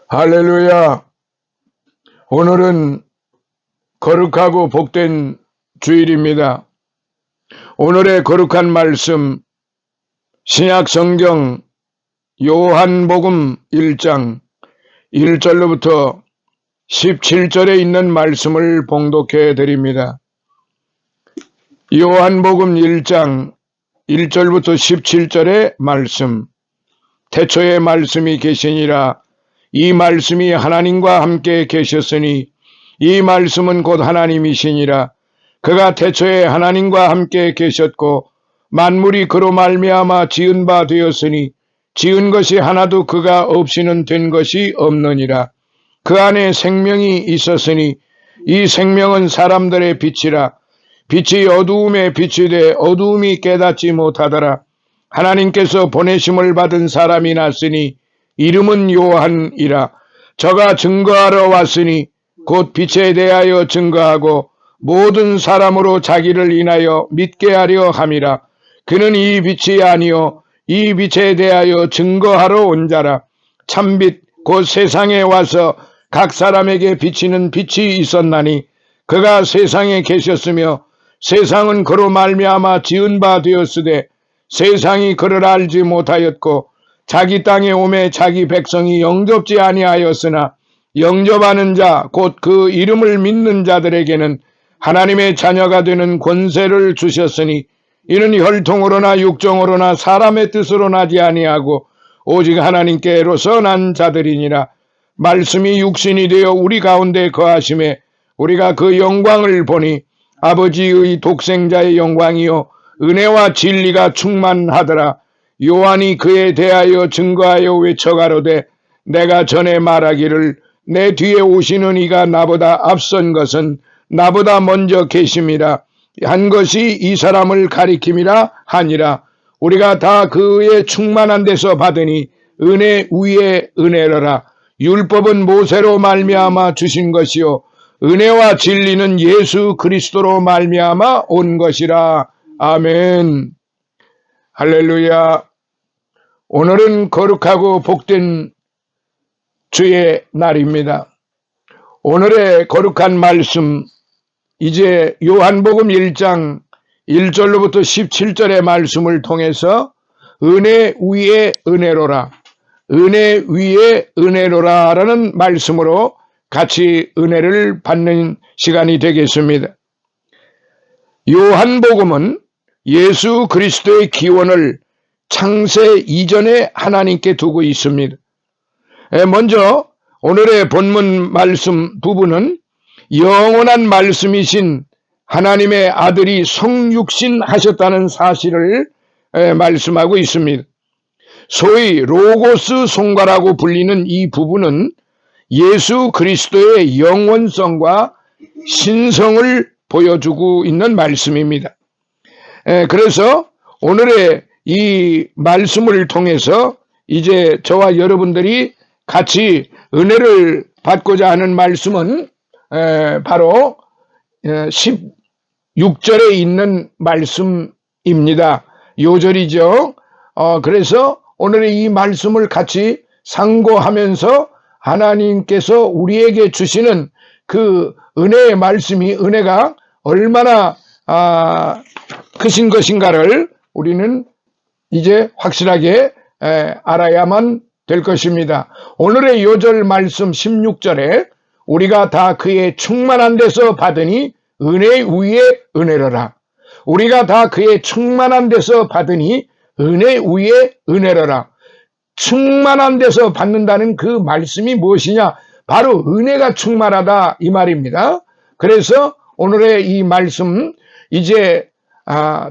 할렐루야. 오늘은 거룩하고 복된 주일입니다. 오늘의 거룩한 말씀, 신약 성경 요한복음 1장 1절로부터 17절에 있는 말씀을 봉독해 드립니다. 요한복음 1장 1절부터 17절의 말씀. 태초에 말씀이 계시니라. 이 말씀이 하나님과 함께 계셨으니 이 말씀은 곧 하나님이시니라. 그가 태초에 하나님과 함께 계셨고 만물이 그로 말미암아 지은 바 되었으니 지은 것이 하나도 그가 없이는 된 것이 없느니라. 그 안에 생명이 있었으니 이 생명은 사람들의 빛이라. 빛이 어두움에 비추되 어두움이 깨닫지 못하더라. 하나님께서 보내심을 받은 사람이 났으니 이름은 요한이라. 저가 증거하러 왔으니 곧 빛에 대하여 증거하고 모든 사람으로 자기를 인하여 믿게 하려 함이라. 그는 이 빛이 아니요 이 빛에 대하여 증거하러 온 자라. 참빛 곧 세상에 와서 각 사람에게 비치는 빛이 있었나니 그가 세상에 계셨으며 세상은 그로 말미암아 지은 바 되었으되 세상이 그를 알지 못하였고 자기 땅에 오매 자기 백성이 영접지 아니하였으나 영접하는 자 곧 그 이름을 믿는 자들에게는 하나님의 자녀가 되는 권세를 주셨으니 이는 혈통으로나 육정으로나 사람의 뜻으로 나지 아니하고 오직 하나님께로서 난 자들이니라. 말씀이 육신이 되어 우리 가운데 거하심에 우리가 그 영광을 보니 아버지의 독생자의 영광이요 은혜와 진리가 충만하더라. 요한이 그에 대하여 증거하여 외쳐가로되 내가 전에 말하기를 내 뒤에 오시는 이가 나보다 앞선 것은 나보다 먼저 계심이라 한 것이 이 사람을 가리킴이라 하니라. 우리가 다 그의 충만한 데서 받으니 은혜 위에 은혜로라. 율법은 모세로 말미암아 주신 것이요 은혜와 진리는 예수 그리스도로 말미암아 온 것이라. 아멘. 할렐루야. 오늘은 거룩하고 복된 주의 날입니다. 오늘의 거룩한 말씀, 이제 요한복음 1장 1절로부터 17절의 말씀을 통해서 은혜 위에 은혜로라, 은혜 위에 은혜로라 라는 말씀으로 같이 은혜를 받는 시간이 되겠습니다. 요한복음은 예수 그리스도의 기원을 창세 이전에 하나님께 두고 있습니다. 먼저 오늘의 본문 말씀 부분은 영원한 말씀이신 하나님의 아들이 성육신 하셨다는 사실을 말씀하고 있습니다. 소위 로고스 성과라고 불리는 이 부분은 예수 그리스도의 영원성과 신성을 보여주고 있는 말씀입니다. 그래서 오늘의 이 말씀을 통해서 이제 저와 여러분들이 같이 은혜를 받고자 하는 말씀은 바로 16절에 있는 말씀입니다. 요절이죠. 그래서 오늘의 이 말씀을 같이 상고하면서 하나님께서 우리에게 주시는 그 은혜의 말씀이 은혜가 얼마나 크신 것인가를 우리는 이제 확실하게 알아야만 될 것입니다. 오늘의 요절 말씀 16절에 우리가 다 그의 충만한 데서 받으니 은혜 위에 은혜로라. 우리가 다 그의 충만한 데서 받으니 은혜 위에 은혜로라. 충만한 데서 받는다는 그 말씀이 무엇이냐? 바로 은혜가 충만하다 이 말입니다. 그래서 오늘의 이 말씀 이제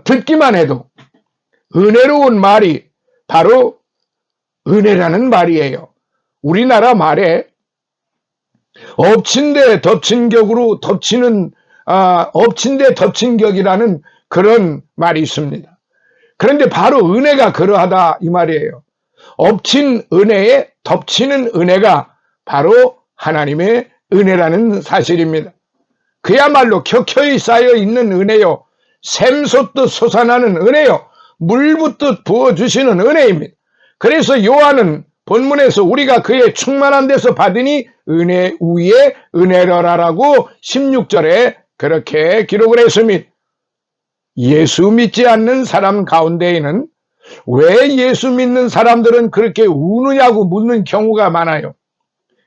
듣기만 해도 은혜로운 말이 바로 은혜라는 말이에요. 우리나라 말에 엎친 데 덮친 격으로 덮치는 엎친 데 덮친 격이라는 그런 말이 있습니다. 그런데 바로 은혜가 그러하다 이 말이에요. 엎친 은혜에 덮치는 은혜가 바로 하나님의 은혜라는 사실입니다. 그야말로 켜켜이 쌓여 있는 은혜요, 샘솟듯 솟아나는 은혜요, 물 붓듯 부어주시는 은혜입니다. 그래서 요한은 본문에서 우리가 그의 충만한 데서 받으니 은혜 위에 은혜로라라고 16절에 그렇게 기록을 했습니다. 예수 믿지 않는 사람 가운데에는 왜 예수 믿는 사람들은 그렇게 우느냐고 묻는 경우가 많아요.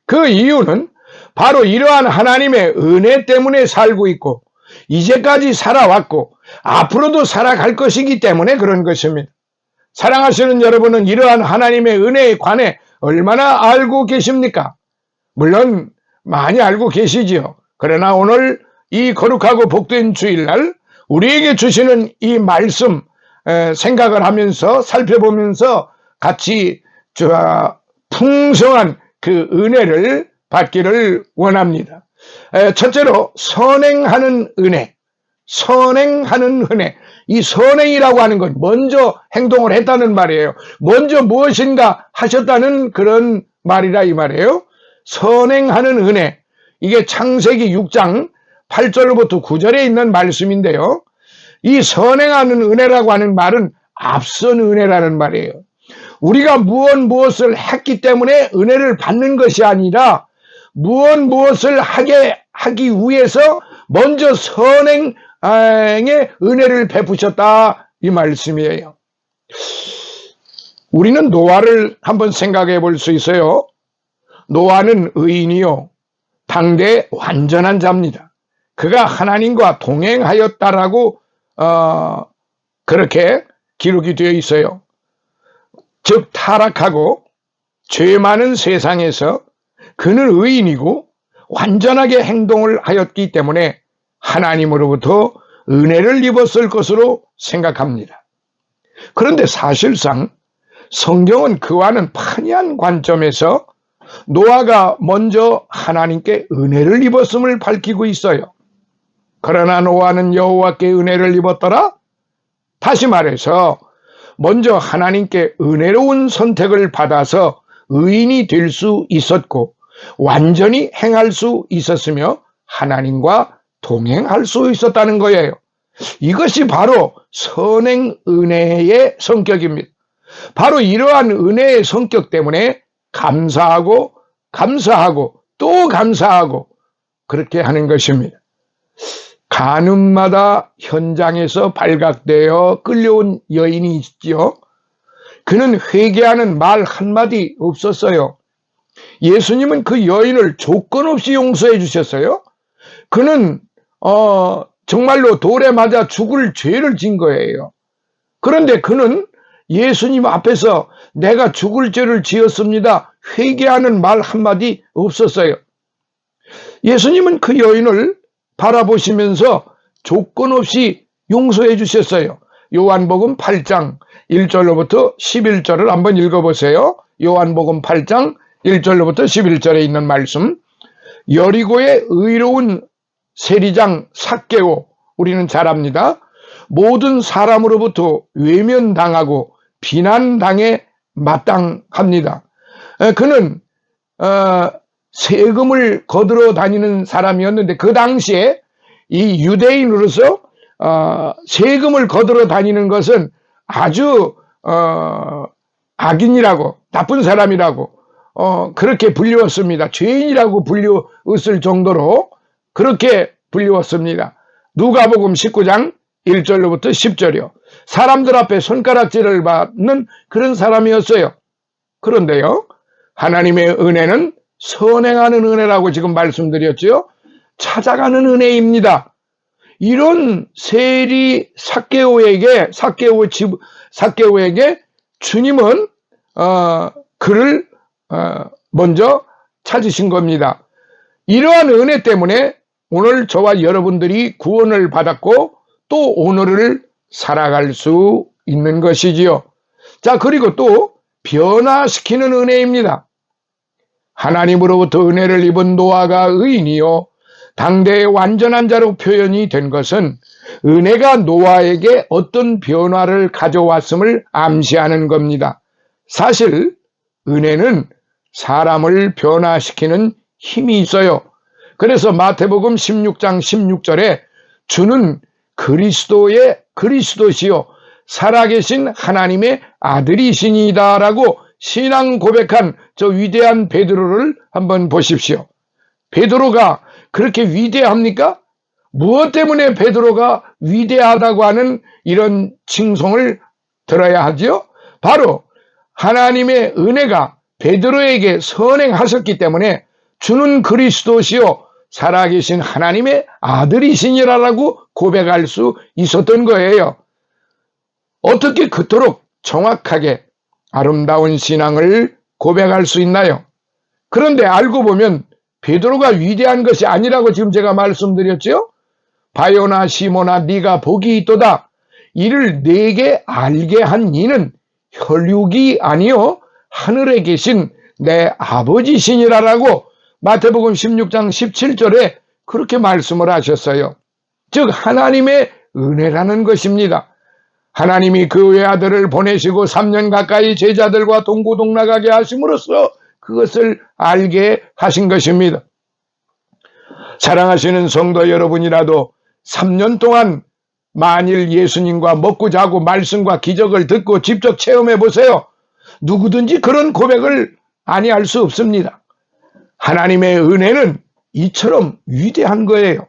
그 이유는 바로 이러한 하나님의 은혜 때문에 살고 있고 이제까지 살아왔고 앞으로도 살아갈 것이기 때문에 그런 것입니다. 사랑하시는 여러분은 이러한 하나님의 은혜에 관해 얼마나 알고 계십니까? 물론 많이 알고 계시지요. 그러나 오늘 이 거룩하고 복된 주일날 우리에게 주시는 이 말씀 생각을 하면서 살펴보면서 같이 풍성한 그 은혜를 받기를 원합니다. 첫째로 선행하는 은혜. 선행하는 은혜. 이 선행이라고 하는 건 먼저 행동을 했다는 말이에요. 먼저 무엇인가 하셨다는 그런 말이라 이 말이에요. 선행하는 은혜. 이게 창세기 6장 8절부터 9절에 있는 말씀인데요. 이 선행하는 은혜라고 하는 말은 앞선 은혜라는 말이에요. 우리가 무엇을 했기 때문에 은혜를 받는 것이 아니라 무엇을 하기 위해서 먼저 선행의 은혜를 베푸셨다 이 말씀이에요. 우리는 노아를 한번 생각해 볼 수 있어요. 노아는 의인이요 당대 완전한 자입니다. 그가 하나님과 동행하였다라고 그렇게 기록이 되어 있어요. 즉 타락하고 죄 많은 세상에서 그는 의인이고 완전하게 행동을 하였기 때문에 하나님으로부터 은혜를 입었을 것으로 생각합니다. 그런데 사실상 성경은 그와는 판이한 관점에서 노아가 먼저 하나님께 은혜를 입었음을 밝히고 있어요. 그러나 노아는 여호와께 은혜를 입었더라? 다시 말해서 먼저 하나님께 은혜로운 선택을 받아서 의인이 될 수 있었고 완전히 행할 수 있었으며 하나님과 동행할 수 있었다는 거예요. 이것이 바로 선행 은혜의 성격입니다. 바로 이러한 은혜의 성격 때문에 감사하고 또 감사하고 그렇게 하는 것입니다. 간음마다 현장에서 발각되어 끌려온 여인이 있지요. 그는 회개하는 말 한마디 없었어요. 예수님은 그 여인을 조건 없이 용서해 주셨어요. 그는 정말로 돌에 맞아 죽을 죄를 진 거예요. 그런데 그는 예수님 앞에서 내가 죽을 죄를 지었습니다. 회개하는 말 한마디 없었어요. 예수님은 그 여인을 바라보시면서 조건 없이 용서해 주셨어요. 요한복음 8장 1절로부터 11절을 한번 읽어보세요. 요한복음 8장 1절로부터 11절에 있는 말씀. 여리고의 의로운 세리장 삭개오, 우리는 잘 압니다. 모든 사람으로부터 외면당하고 비난당에 마땅합니다. 그는 세금을 거두러 다니는 사람이었는데 그 당시에 이 유대인으로서 세금을 거두러 다니는 것은 아주 악인이라고, 나쁜 사람이라고 그렇게 불리웠습니다. 죄인이라고 불리웠을 정도로 그렇게 불리웠습니다. 누가복음 19장 1절로부터 10절이요. 사람들 앞에 손가락질을 받는 그런 사람이었어요. 그런데요, 하나님의 은혜는 선행하는 은혜라고 지금 말씀드렸죠. 찾아가는 은혜입니다. 이런 세리 삭개오에게 주님은 그를 먼저 찾으신 겁니다. 이러한 은혜 때문에 오늘 저와 여러분들이 구원을 받았고 또 오늘을 살아갈 수 있는 것이지요. 자, 그리고 또 변화시키는 은혜입니다. 하나님으로부터 은혜를 입은 노아가 의인이요 당대의 완전한 자로 표현이 된 것은 은혜가 노아에게 어떤 변화를 가져왔음을 암시하는 겁니다. 사실 은혜는 사람을 변화시키는 힘이 있어요. 그래서 마태복음 16장 16절에 주는 그리스도시요 살아계신 하나님의 아들이시니다라고 신앙 고백한 저 위대한 베드로를 한번 보십시오. 베드로가 그렇게 위대합니까? 무엇 때문에 베드로가 위대하다고 하는 이런 칭송을 들어야 하지요? 바로 하나님의 은혜가 베드로에게 선행하셨기 때문에 주는 그리스도시요 살아계신 하나님의 아들이시니라라고 고백할 수 있었던 거예요. 어떻게 그토록 정확하게 아름다운 신앙을 고백할 수 있나요? 그런데 알고 보면 베드로가 위대한 것이 아니라고 지금 제가 말씀드렸죠? 바요나 시모나 네가 복이 있도다. 이를 네게 알게 한 이는 혈육이 아니요 하늘에 계신 내 아버지시니라라고 마태복음 16장 17절에 그렇게 말씀을 하셨어요. 즉 하나님의 은혜라는 것입니다. 하나님이 그 외아들을 보내시고 3년 가까이 제자들과 동고동락하게 하심으로써 그것을 알게 하신 것입니다. 사랑하시는 성도 여러분이라도 3년 동안 만일 예수님과 먹고 자고 말씀과 기적을 듣고 직접 체험해 보세요. 누구든지 그런 고백을 아니할 수 없습니다. 하나님의 은혜는 이처럼 위대한 거예요.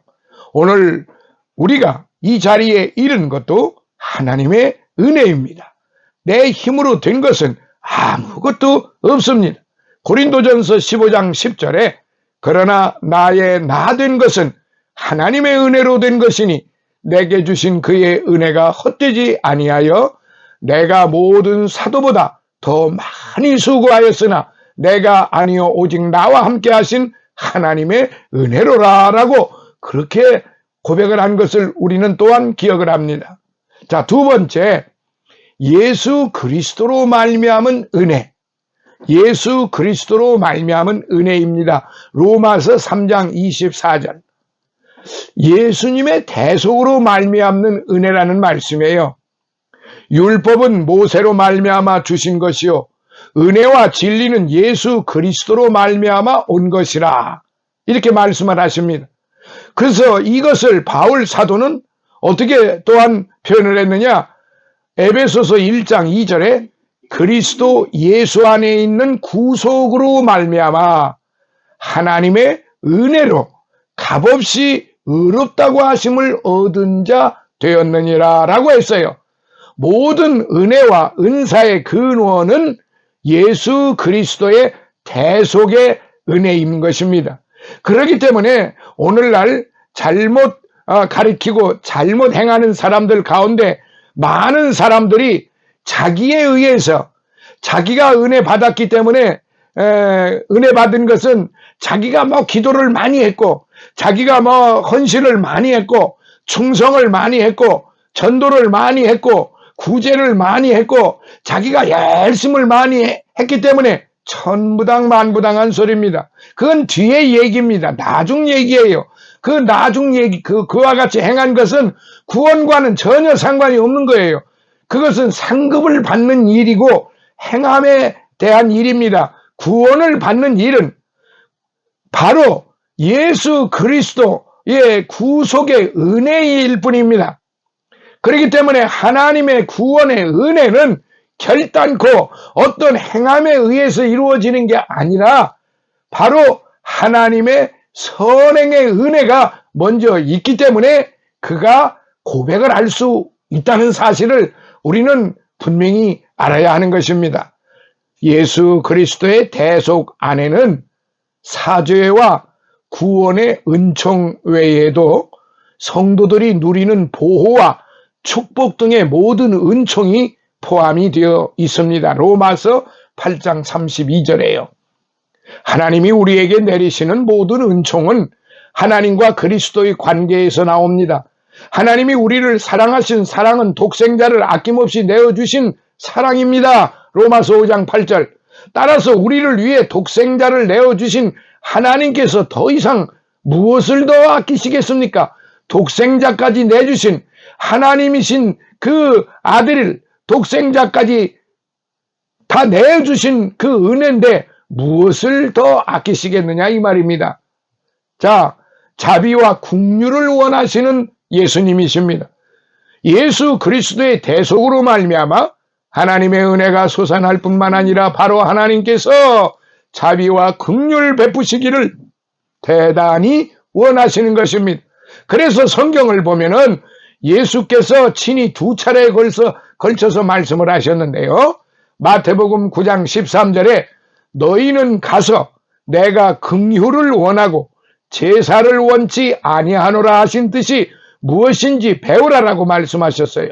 오늘 우리가 이 자리에 이른 것도 하나님의 은혜입니다. 내 힘으로 된 것은 아무것도 없습니다. 고린도전서 15장 10절에 그러나 나의 나 된 것은 하나님의 은혜로 된 것이니 내게 주신 그의 은혜가 헛되지 아니하여 내가 모든 사도보다 더 많이 수고하였으나 내가 아니요 오직 나와 함께 하신 하나님의 은혜로라 라고 그렇게 고백을 한 것을 우리는 또한 기억을 합니다. 자, 두 번째, 예수 그리스도로 말미암은 은혜. 예수 그리스도로 말미암은 은혜입니다. 로마서 3장 24절. 예수님의 대속으로 말미암는 은혜라는 말씀이에요. 율법은 모세로 말미암아 주신 것이요 은혜와 진리는 예수 그리스도로 말미암아 온 것이라 이렇게 말씀을 하십니다. 그래서 이것을 바울 사도는 어떻게 또한 표현을 했느냐? 에베소서 1장 2절에 그리스도 예수 안에 있는 구속으로 말미암아 하나님의 은혜로 값없이 의롭다고 하심을 얻은 자 되었느니라 라고 했어요. 모든 은혜와 은사의 근원은 예수 그리스도의 대속의 은혜인 것입니다. 그렇기 때문에 오늘날 잘못 가리키고 잘못 행하는 사람들 가운데 많은 사람들이 자기에 의해서 자기가 은혜 받았기 때문에 은혜 받은 것은 자기가 뭐 기도를 많이 했고 자기가 뭐 헌신을 많이 했고 충성을 많이 했고 전도를 많이 했고 구제를 많이 했고 자기가 열심을 많이 했기 때문에 천부당만부당한 소리입니다. 그건 뒤의 얘기입니다. 나중 얘기예요. 그 나중 얘기, 그와 같이 행한 것은 구원과는 전혀 상관이 없는 거예요. 그것은 상급을 받는 일이고 행함에 대한 일입니다. 구원을 받는 일은 바로 예수 그리스도의 구속의 은혜일 뿐입니다. 그렇기 때문에 하나님의 구원의 은혜는 결단코 어떤 행함에 의해서 이루어지는 게 아니라 바로 하나님의 선행의 은혜가 먼저 있기 때문에 그가 고백을 할 수 있다는 사실을 우리는 분명히 알아야 하는 것입니다. 예수 그리스도의 대속 안에는 사죄와 구원의 은총 외에도 성도들이 누리는 보호와 축복 등의 모든 은총이 포함이 되어 있습니다. 로마서 8장 32절에요. 하나님이 우리에게 내리시는 모든 은총은 하나님과 그리스도의 관계에서 나옵니다. 하나님이 우리를 사랑하신 사랑은 독생자를 아낌없이 내어주신 사랑입니다. 로마서 5장 8절. 따라서 우리를 위해 독생자를 내어주신 하나님께서 더 이상 무엇을 더 아끼시겠습니까? 독생자까지 내주신 하나님이신 그 아들을 독생자까지 다 내주신 그 은혜인데 무엇을 더 아끼시겠느냐 이 말입니다. 자, 자비와 긍휼을 원하시는 예수님이십니다. 예수 그리스도의 대속으로 말미암아 하나님의 은혜가 솟아날 뿐만 아니라 바로 하나님께서 자비와 긍휼 베푸시기를 대단히 원하시는 것입니다. 그래서 성경을 보면은 예수께서 친히 2차례에 걸쳐서 말씀을 하셨는데요. 마태복음 9장 13절에 너희는 가서 내가 긍휼을 원하고 제사를 원치 아니하노라 하신 뜻이 무엇인지 배우라라고 말씀하셨어요.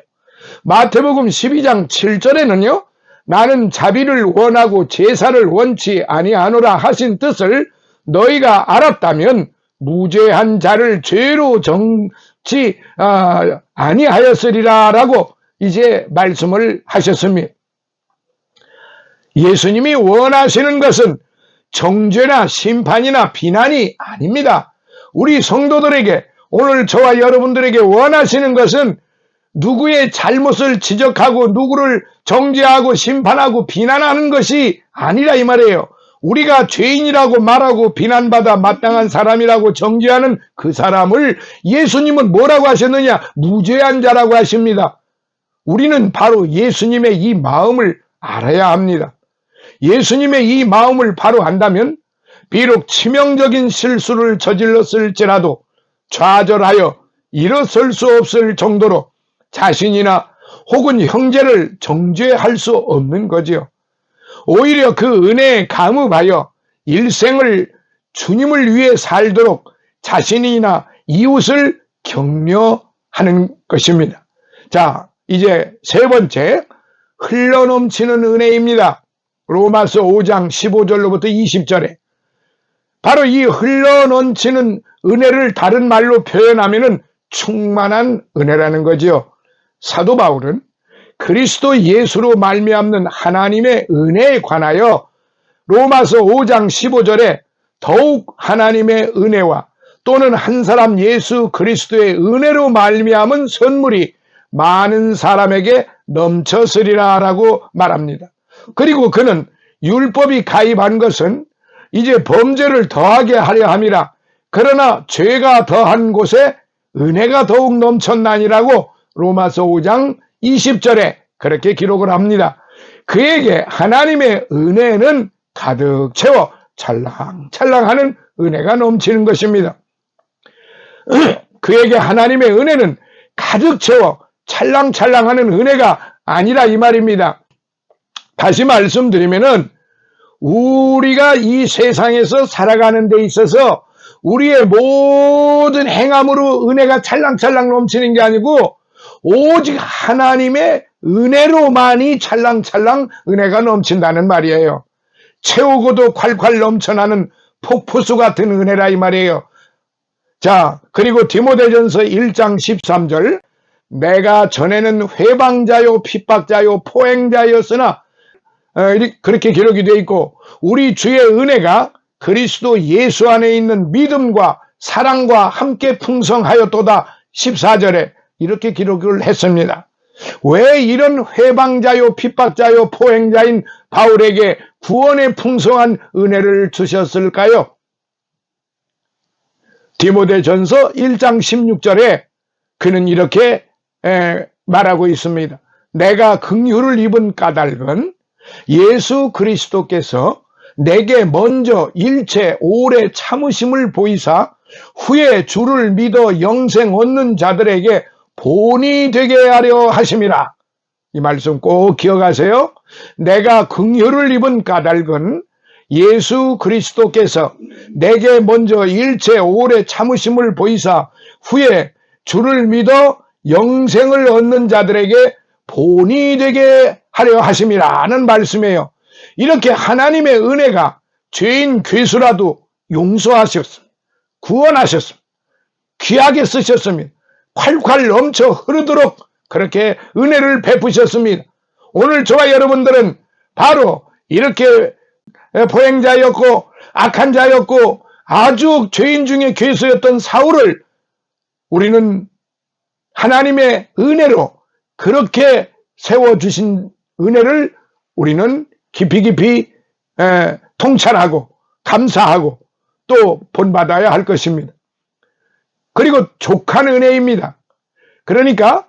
마태복음 12장 7절에는요. 나는 자비를 원하고 제사를 원치 아니하노라 하신 뜻을 너희가 알았다면 무죄한 자를 죄로 정치 아니하였으리라 라고 이제 말씀을 하셨습니다. 예수님이 원하시는 것은 정죄나 심판이나 비난이 아닙니다. 우리 성도들에게, 오늘 저와 여러분들에게 원하시는 것은 누구의 잘못을 지적하고 누구를 정죄하고 심판하고 비난하는 것이 아니라 이 말이에요. 우리가 죄인이라고 말하고 비난받아 마땅한 사람이라고 정죄하는 그 사람을 예수님은 뭐라고 하셨느냐? 무죄한 자라고 하십니다. 우리는 바로 예수님의 이 마음을 알아야 합니다. 예수님의 이 마음을 바로 안다면 비록 치명적인 실수를 저질렀을지라도 좌절하여 일어설 수 없을 정도로 자신이나 혹은 형제를 정죄할 수 없는 거지요. 오히려 그 은혜에 감업하여 일생을 주님을 위해 살도록 자신이나 이웃을 격려하는 것입니다. 자, 이제 세 번째, 흘러넘치는 은혜입니다. 로마서 5장 15절로부터 20절에 바로 이 흘러넘치는 은혜를 다른 말로 표현하면은 충만한 은혜라는 거지요. 사도 바울은 그리스도 예수로 말미암는 하나님의 은혜에 관하여 로마서 5장 15절에 더욱 하나님의 은혜와 또는 한 사람 예수 그리스도의 은혜로 말미암은 선물이 많은 사람에게 넘쳤으리라 라고 말합니다. 그리고 그는 율법이 가입한 것은 이제 범죄를 더하게 하려 함이라. 그러나 죄가 더한 곳에 은혜가 더욱 넘쳤나니라고 로마서 5장 20절에 그렇게 기록을 합니다. 그에게 하나님의 은혜는 가득 채워 찰랑찰랑하는 은혜가 넘치는 것입니다. 그에게 하나님의 은혜는 가득 채워 찰랑찰랑하는 은혜가 아니라 이 말입니다. 다시 말씀드리면은 우리가 이 세상에서 살아가는 데 있어서 우리의 모든 행함으로 은혜가 찰랑찰랑 넘치는 게 아니고 오직 하나님의 은혜로만이 찰랑찰랑 은혜가 넘친다는 말이에요. 채우고도 콸콸 넘쳐나는 폭포수 같은 은혜라 이 말이에요. 자, 그리고 디모데전서 1장 13절 내가 전에는 회방자요 핍박자요 포행자였으나 그렇게 기록이 되어 있고 우리 주의 은혜가 그리스도 예수 안에 있는 믿음과 사랑과 함께 풍성하였도다 14절에 이렇게 기록을 했습니다. 왜 이런 회방자요 핍박자요 포행자인 바울에게 구원의 풍성한 은혜를 주셨을까요? 디모데전서 1장 16절에 그는 이렇게 말하고 있습니다. 내가 긍휼을 입은 까닭은 예수 그리스도께서 내게 먼저 일체 오래 참으심을 보이사 후에 주를 믿어 영생 얻는 자들에게 본이 되게 하려 하심이라. 이 말씀 꼭 기억하세요. 내가 긍휼을 입은 까닭은 예수 그리스도께서 내게 먼저 일체 오래 참으심을 보이사 후에 주를 믿어 영생을 얻는 자들에게 본이 되게 하려 하심이라는 말씀이에요. 이렇게 하나님의 은혜가 죄인 괴수라도 용서하셨습니다. 구원하셨습니다. 귀하게 쓰셨습니다. 콸콸 넘쳐 흐르도록 그렇게 은혜를 베푸셨습니다. 오늘 저와 여러분들은 바로 이렇게 포행자였고 악한 자였고 아주 죄인 중에 괴수였던 사울을 우리는 하나님의 은혜로 그렇게 세워주신 은혜를 우리는 깊이 통찰하고 감사하고 또 본받아야 할 것입니다. 그리고 족한 은혜입니다. 그러니까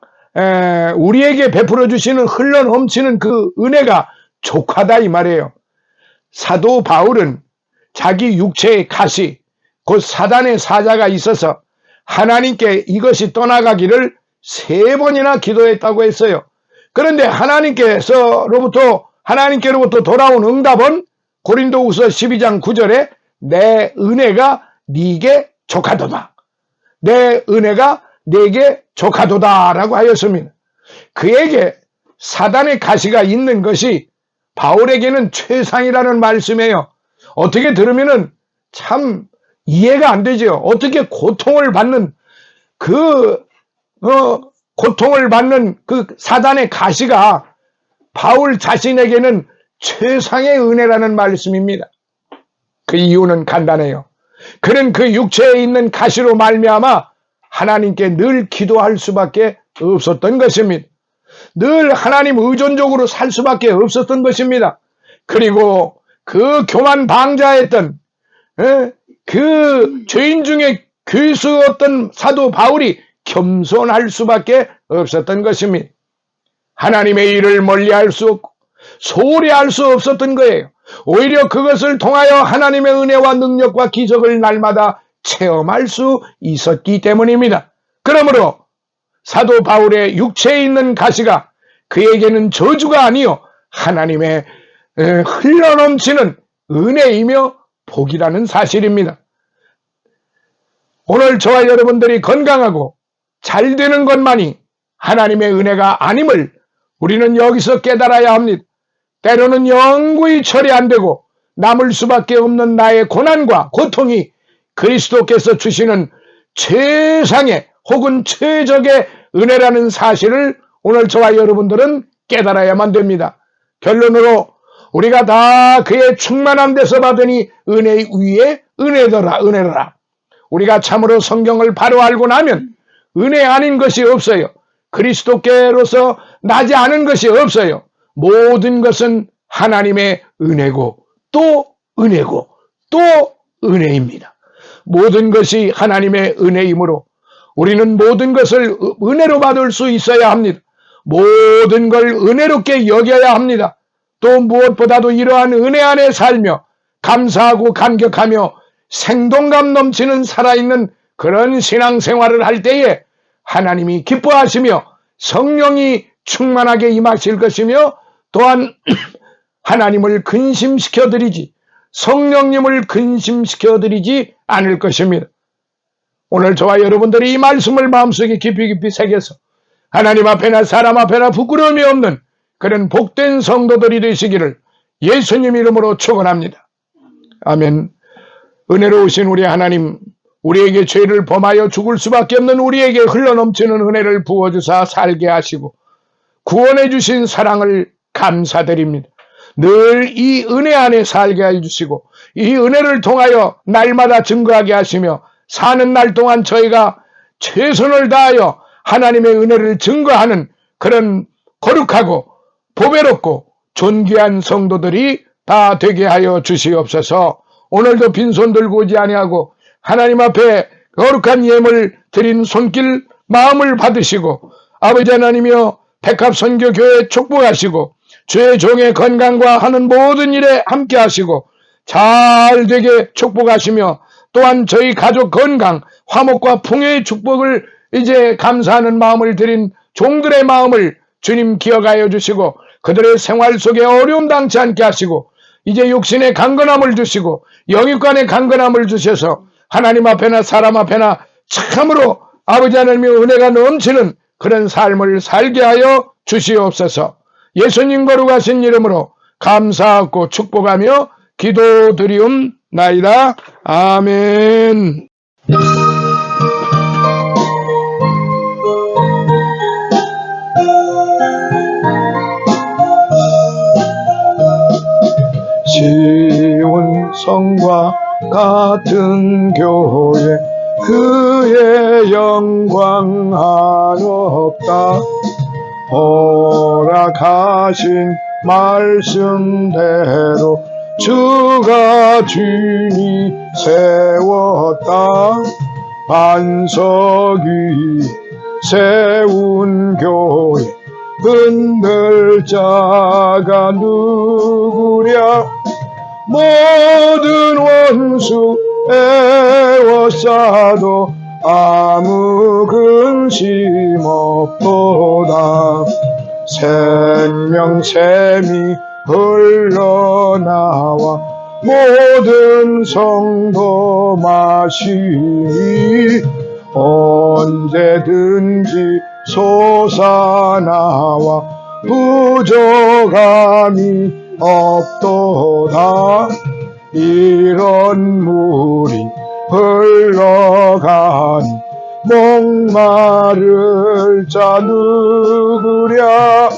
우리에게 베풀어 주시는 흘러 넘치는 그 은혜가 족하다 이 말이에요. 사도 바울은 자기 육체의 가시, 곧 사단의 사자가 있어서 하나님께 이것이 떠나가기를 3번이나 기도했다고 했어요. 그런데 하나님께로부터 돌아온 응답은 고린도후서 12장 9절에 내 은혜가 네게 족하도다. 내 은혜가 네게 족하도다 라고 하였습니다. 그에게 사단의 가시가 있는 것이 바울에게는 최상이라는 말씀이에요. 어떻게 들으면은 참 이해가 안 되죠. 어떻게 고통을 받는 그 사단의 가시가 바울 자신에게는 최상의 은혜라는 말씀입니다. 그 이유는 간단해요. 그는 그 육체에 있는 가시로 말미암아 하나님께 늘 기도할 수밖에 없었던 것입니다. 늘 하나님 의존적으로 살 수밖에 없었던 것입니다. 그리고 그 교만 방자했던 그 죄인 중에 괴수였던 사도 바울이 겸손할 수밖에 없었던 것입니다. 하나님의 일을 멀리할 수 없고 소홀히 할 수 없었던 거예요. 오히려 그것을 통하여 하나님의 은혜와 능력과 기적을 날마다 체험할 수 있었기 때문입니다. 그러므로 사도 바울의 육체에 있는 가시가 그에게는 저주가 아니요 하나님의 흘러넘치는 은혜이며 복이라는 사실입니다. 오늘 저와 여러분들이 건강하고 잘 되는 것만이 하나님의 은혜가 아님을 우리는 여기서 깨달아야 합니다. 때로는 영구히 처리 안 되고 남을 수밖에 없는 나의 고난과 고통이 그리스도께서 주시는 최상의 혹은 최적의 은혜라는 사실을 오늘 저와 여러분들은 깨달아야만 됩니다. 결론으로 우리가 다 그의 충만한 데서 받으니 은혜 위에 은혜더라. 우리가 참으로 성경을 바로 알고 나면 은혜 아닌 것이 없어요. 그리스도께로서 나지 않은 것이 없어요. 모든 것은 하나님의 은혜고 또 은혜고 또 은혜입니다. 모든 것이 하나님의 은혜이므로 우리는 모든 것을 은혜로 받을 수 있어야 합니다. 모든 걸 은혜롭게 여겨야 합니다. 또 무엇보다도 이러한 은혜 안에 살며 감사하고 감격하며 생동감 넘치는 살아있는 그런 신앙생활을 할 때에 하나님이 기뻐하시며 성령이 충만하게 임하실 것이며 또한 하나님을 근심시켜드리지 성령님을 근심시켜드리지 않을 것입니다. 오늘 저와 여러분들이 이 말씀을 마음속에 깊이 새겨서 하나님 앞에나 사람 앞에나 부끄러움이 없는 그런 복된 성도들이 되시기를 예수님 이름으로 축원합니다. 아멘. 은혜로우신 우리 하나님, 우리에게 죄를 범하여 죽을 수밖에 없는 우리에게 흘러넘치는 은혜를 부어주사 살게 하시고 구원해 주신 사랑을 감사드립니다. 늘 이 은혜 안에 살게 해주시고 이 은혜를 통하여 날마다 증거하게 하시며 사는 날 동안 저희가 최선을 다하여 하나님의 은혜를 증거하는 그런 거룩하고 보배롭고 존귀한 성도들이 다 되게 하여 주시옵소서. 오늘도 빈손 들고 오지 아니하고 하나님 앞에 거룩한 예물 드린 손길 마음을 받으시고 아버지 하나님이여 백합선교교회 축복하시고 주의 종의 건강과 하는 모든 일에 함께 하시고 잘 되게 축복하시며 또한 저희 가족 건강 화목과 풍요의 축복을 이제 감사하는 마음을 드린 종들의 마음을 주님 기억하여 주시고 그들의 생활 속에 어려움 당치 않게 하시고 이제 육신의 강건함을 주시고 영육간의 강건함을 주셔서 하나님 앞에나 사람 앞에나 참으로 아버지 하나님의 은혜가 넘치는 그런 삶을 살게 하여 주시옵소서. 예수님 거룩하신 이름으로 감사하고 축복하며 기도드리옵나이다. 아멘. 시온 성과 같은 교회 그의 영광 한없다. 허락하신 말씀대로 주가 주니 세웠다. 반석 위 세운 교회 흔들 자가 누구랴. 모든 원수 애워싸도 아무 근심 없도다. 생명샘이 흘러나와 모든 성도 마시니 언제든지 솟아나와 부족함이 없도다. 이런 물이 흘러가니 목마를 자 누구랴.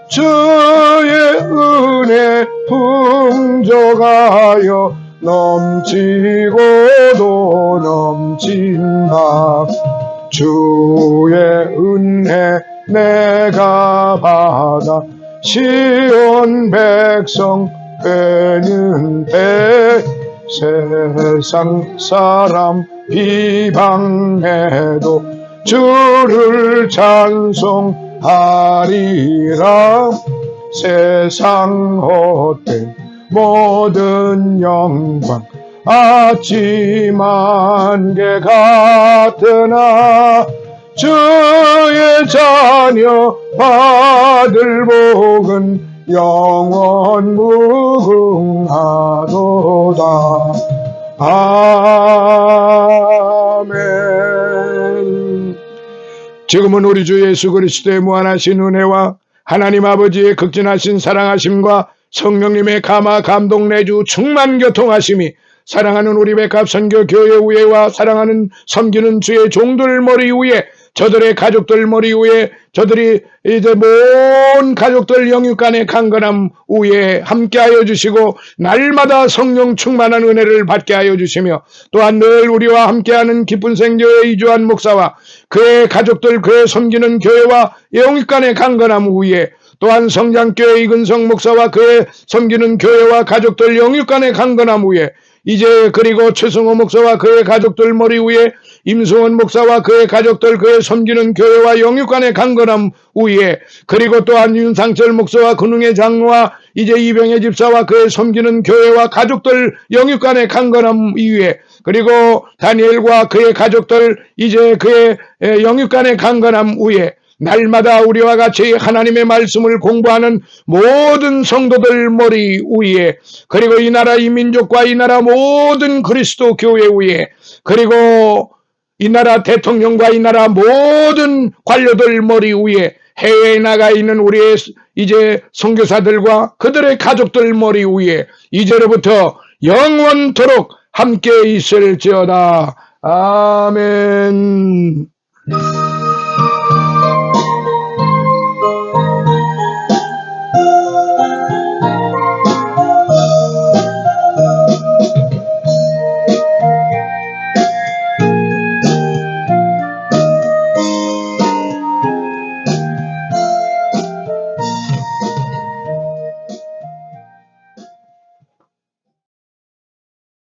주의 은혜 풍족하여 넘치고도 넘친다. 주의 은혜 내가 받아 시온 백성 되는데 세상 사람 비방해도 주를 찬송하리라. 세상 헛된 모든 영광 아침 안개 같으나 주의 자녀 받을 복은 영원 무궁하도다. 아멘. 지금은 우리 주 예수 그리스도의 무한하신 은혜와 하나님 아버지의 극진하신 사랑하심과 성령님의 감화 감동 내주 충만 교통하심이 사랑하는 우리 백합 선교 교회 위에와 사랑하는 섬기는 주의 종들 머리 위에 저들의 가족들 머리 위에 저들이 이제 모든 가족들 영육간의 강건함 위에 함께하여 주시고 날마다 성령 충만한 은혜를 받게 하여 주시며 또한 늘 우리와 함께하는 기쁜 생교회 이주환 목사와 그의 가족들 그의 섬기는 교회와 영육간의 강건함 위에 또한 성장교회 이근성 목사와 그의 섬기는 교회와 가족들 영육간의 강건함 위에 이제 그리고 최승호 목사와 그의 가족들 머리 위에 임승원 목사와 그의 가족들 그의 섬기는 교회와 영육간의 강건함 위에 그리고 또한 윤상철 목사와 근흥의 장로와 이제 이병의 집사와 그의 섬기는 교회와 가족들 영육간의 강건함 위에 그리고 다니엘과 그의 가족들 이제 그의 영육간의 강건함 위에 날마다 우리와 같이 하나님의 말씀을 공부하는 모든 성도들 머리 위에 그리고 이 나라 이 민족과 이 나라 모든 그리스도 교회 위에 그리고 이 나라 대통령과 이 나라 모든 관료들 머리 위에 해외에 나가 있는 우리의 이제 선교사들과 그들의 가족들 머리 위에 이제로부터 영원토록 함께 있을지어다. 아멘.